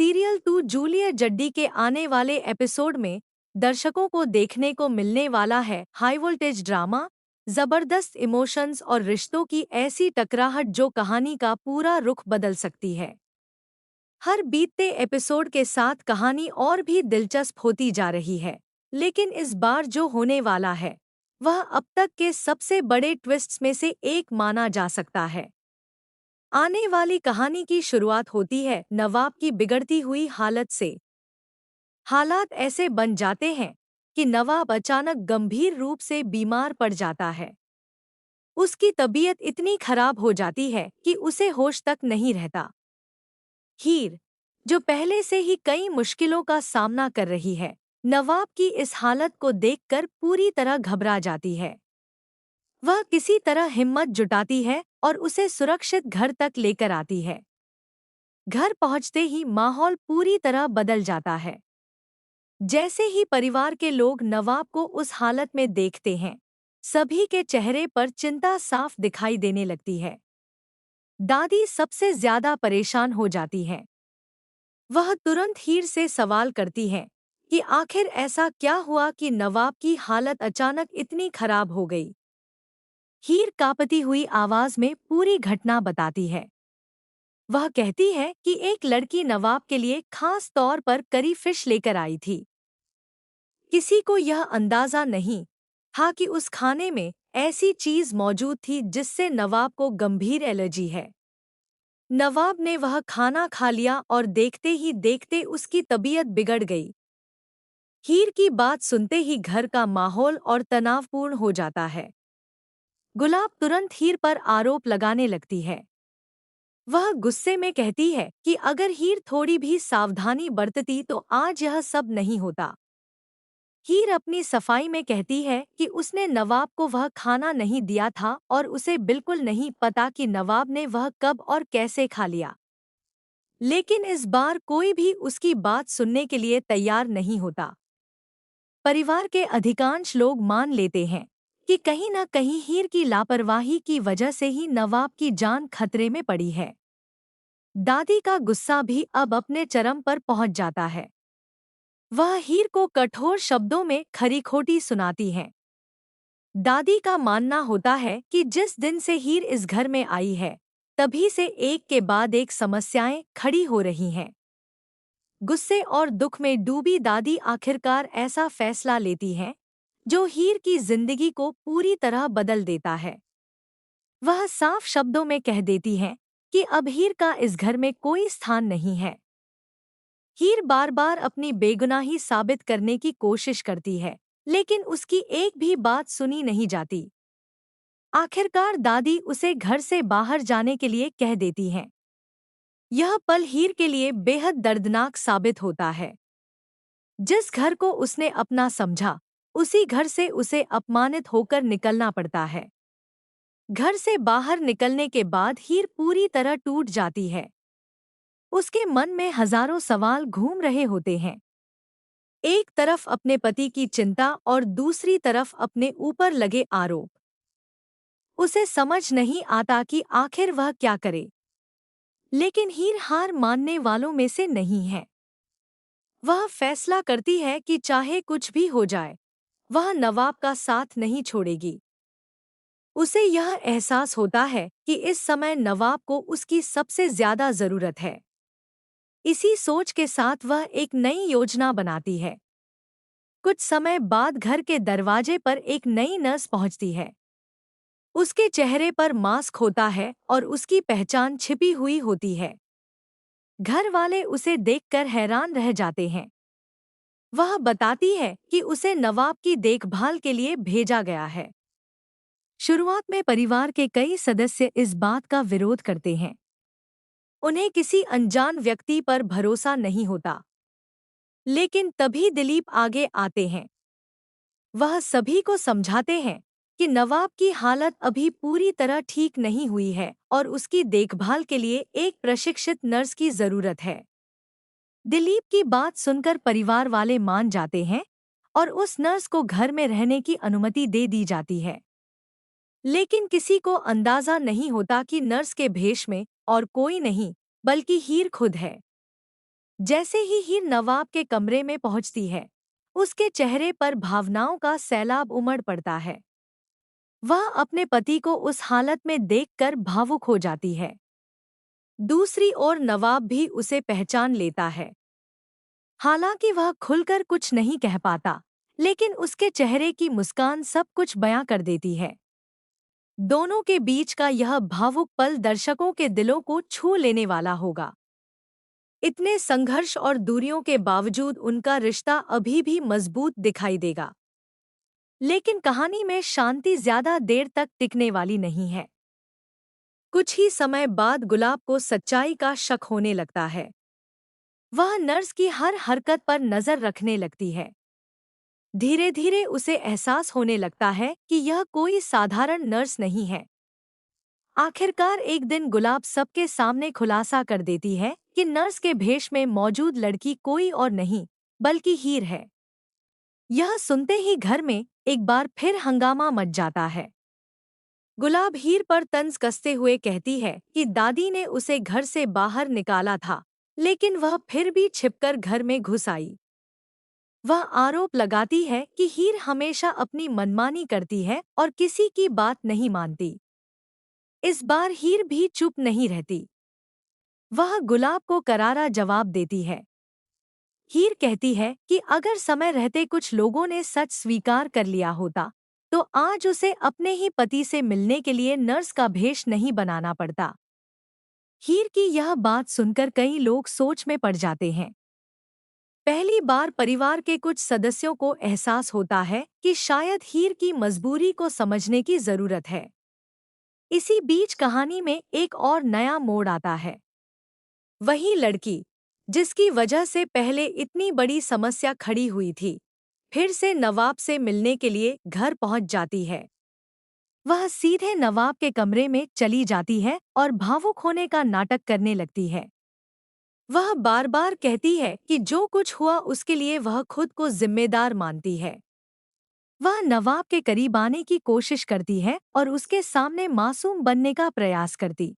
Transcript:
Serial 2 Juliet जड्डी के आने वाले एपिसोड में दर्शकों को देखने को मिलने वाला है हाई वोल्टेज ड्रामा, जबरदस्त इमोशंस और रिश्तों की ऐसी टकराहट जो कहानी का पूरा रुख बदल सकती है। हर बीतते एपिसोड के साथ कहानी और भी दिलचस्प होती जा रही है, लेकिन इस बार जो होने वाला है वह अब तक के सबसे बड़े ट्विस्ट्स में से एक माना जा सकता है। आने वाली कहानी की शुरुआत होती है नवाब की बिगड़ती हुई हालत से। हालात ऐसे बन जाते हैं कि नवाब अचानक गंभीर रूप से बीमार पड़ जाता है। उसकी तबीयत इतनी खराब हो जाती है कि उसे होश तक नहीं रहता। हीर, जो पहले से ही कई मुश्किलों का सामना कर रही है, नवाब की इस हालत को देखकर पूरी तरह घबरा जाती है। वह किसी तरह हिम्मत जुटाती है और उसे सुरक्षित घर तक लेकर आती है। घर पहुंचते ही माहौल पूरी तरह बदल जाता है। जैसे ही परिवार के लोग नवाब को उस हालत में देखते हैं, सभी के चेहरे पर चिंता साफ दिखाई देने लगती है। दादी सबसे ज्यादा परेशान हो जाती है। वह तुरंत हीर से सवाल करती है कि आखिर ऐसा क्या हुआ कि नवाब की हालत अचानक इतनी खराब हो गई। हीर कांपती हुई आवाज में पूरी घटना बताती है। वह कहती है कि एक लड़की नवाब के लिए खास तौर पर करी फिश लेकर आई थी। किसी को यह अंदाजा नहीं था कि उस खाने में ऐसी चीज मौजूद थी जिससे नवाब को गंभीर एलर्जी है। नवाब ने वह खाना खा लिया और देखते ही देखते उसकी तबीयत बिगड़ गई। हीर की बात सुनते ही घर का माहौल और तनावपूर्ण हो जाता है। गुलाब तुरंत हीर पर आरोप लगाने लगती है। वह गुस्से में कहती है कि अगर हीर थोड़ी भी सावधानी बरतती तो आज यह सब नहीं होता। हीर अपनी सफाई में कहती है कि उसने नवाब को वह खाना नहीं दिया था और उसे बिल्कुल नहीं पता कि नवाब ने वह कब और कैसे खा लिया। लेकिन इस बार कोई भी उसकी बात सुनने के लिए तैयार नहीं होता। परिवार के अधिकांश लोग मान लेते हैं कि कहीं न कहीं हीर की लापरवाही की वजह से ही नवाब की जान खतरे में पड़ी है। दादी का गुस्सा भी अब अपने चरम पर पहुंच जाता है। वह हीर को कठोर शब्दों में खरी खोटी सुनाती हैं। दादी का मानना होता है कि जिस दिन से हीर इस घर में आई है, तभी से एक के बाद एक समस्याएं खड़ी हो रही हैं। गुस्से और दुख में डूबी दादी आखिरकार ऐसा फैसला लेती है जो हीर की जिंदगी को पूरी तरह बदल देता है। वह साफ शब्दों में कह देती है कि अब हीर का इस घर में कोई स्थान नहीं है। हीर बार बार अपनी बेगुनाही साबित करने की कोशिश करती है, लेकिन उसकी एक भी बात सुनी नहीं जाती। आखिरकार दादी उसे घर से बाहर जाने के लिए कह देती हैं। यह पल हीर के लिए बेहद दर्दनाक साबित होता है। जिस घर को उसने अपना समझा, उसी घर से उसे अपमानित होकर निकलना पड़ता है। घर से बाहर निकलने के बाद हीर पूरी तरह टूट जाती है। उसके मन में हजारों सवाल घूम रहे होते हैं। एक तरफ अपने पति की चिंता और दूसरी तरफ अपने ऊपर लगे आरोप। उसे समझ नहीं आता कि आखिर वह क्या करे। लेकिन हीर हार मानने वालों में से नहीं है। वह फैसला करती है कि चाहे कुछ भी हो जाए, वह नवाब का साथ नहीं छोड़ेगी। उसे यह एहसास होता है कि इस समय नवाब को उसकी सबसे ज्यादा जरूरत है। इसी सोच के साथ वह एक नई योजना बनाती है। कुछ समय बाद घर के दरवाजे पर एक नई नर्स पहुंचती है। उसके चेहरे पर मास्क होता है और उसकी पहचान छिपी हुई होती है। घर वाले उसे देखकर हैरान रह जाते हैं। वह बताती है कि उसे नवाब की देखभाल के लिए भेजा गया है। शुरुआत में परिवार के कई सदस्य इस बात का विरोध करते हैं। उन्हें किसी अनजान व्यक्ति पर भरोसा नहीं होता। लेकिन तभी दिलीप आगे आते हैं। वह सभी को समझाते हैं कि नवाब की हालत अभी पूरी तरह ठीक नहीं हुई है और उसकी देखभाल के लिए एक प्रशिक्षित नर्स की जरूरत है। दिलीप की बात सुनकर परिवार वाले मान जाते हैं और उस नर्स को घर में रहने की अनुमति दे दी जाती है। लेकिन किसी को अंदाजा नहीं होता कि नर्स के भेष में और कोई नहीं बल्कि हीर खुद है। जैसे ही हीर नवाब के कमरे में पहुंचती है, उसके चेहरे पर भावनाओं का सैलाब उमड़ पड़ता है। वह अपने पति को उस हालत में देखकर भावुक हो जाती है। दूसरी ओर नवाब भी उसे पहचान लेता है। हालांकि वह खुलकर कुछ नहीं कह पाता, लेकिन उसके चेहरे की मुस्कान सब कुछ बयां कर देती है। दोनों के बीच का यह भावुक पल दर्शकों के दिलों को छू लेने वाला होगा। इतने संघर्ष और दूरियों के बावजूद उनका रिश्ता अभी भी मजबूत दिखाई देगा। लेकिन कहानी में शांति ज्यादा देर तक टिकने वाली नहीं है। कुछ ही समय बाद गुलाब को सच्चाई का शक होने लगता है। वह नर्स की हर हरकत पर नजर रखने लगती है। धीरे धीरे उसे एहसास होने लगता है कि यह कोई साधारण नर्स नहीं है। आखिरकार एक दिन गुलाब सबके सामने खुलासा कर देती है कि नर्स के भेष में मौजूद लड़की कोई और नहीं बल्कि हीर है। यह सुनते ही घर में एक बार फिर हंगामा मच जाता है। गुलाब हीर पर तंज कसते हुए कहती है कि दादी ने उसे घर से बाहर निकाला था, लेकिन वह फिर भी छिपकर घर में घुस आई। वह आरोप लगाती है कि हीर हमेशा अपनी मनमानी करती है और किसी की बात नहीं मानती। इस बार हीर भी चुप नहीं रहती। वह गुलाब को करारा जवाब देती है। हीर कहती है कि अगर समय रहते कुछ लोगों ने सच स्वीकार कर लिया होता, तो आज उसे अपने ही पति से मिलने के लिए नर्स का भेष नहीं बनाना पड़ता। हीर की यह बात सुनकर कई लोग सोच में पड़ जाते हैं। पहली बार परिवार के कुछ सदस्यों को एहसास होता है कि शायद हीर की मजबूरी को समझने की जरूरत है। इसी बीच कहानी में एक और नया मोड़ आता है। वही लड़की, जिसकी वजह से पहले इतनी बड़ी समस्या खड़ी हुई थी, फिर से नवाब से मिलने के लिए घर पहुंच जाती है। वह सीधे नवाब के कमरे में चली जाती है और भावुक होने का नाटक करने लगती है। वह बार बार कहती है कि जो कुछ हुआ उसके लिए वह खुद को जिम्मेदार मानती है। वह नवाब के करीब आने की कोशिश करती है और उसके सामने मासूम बनने का प्रयास करती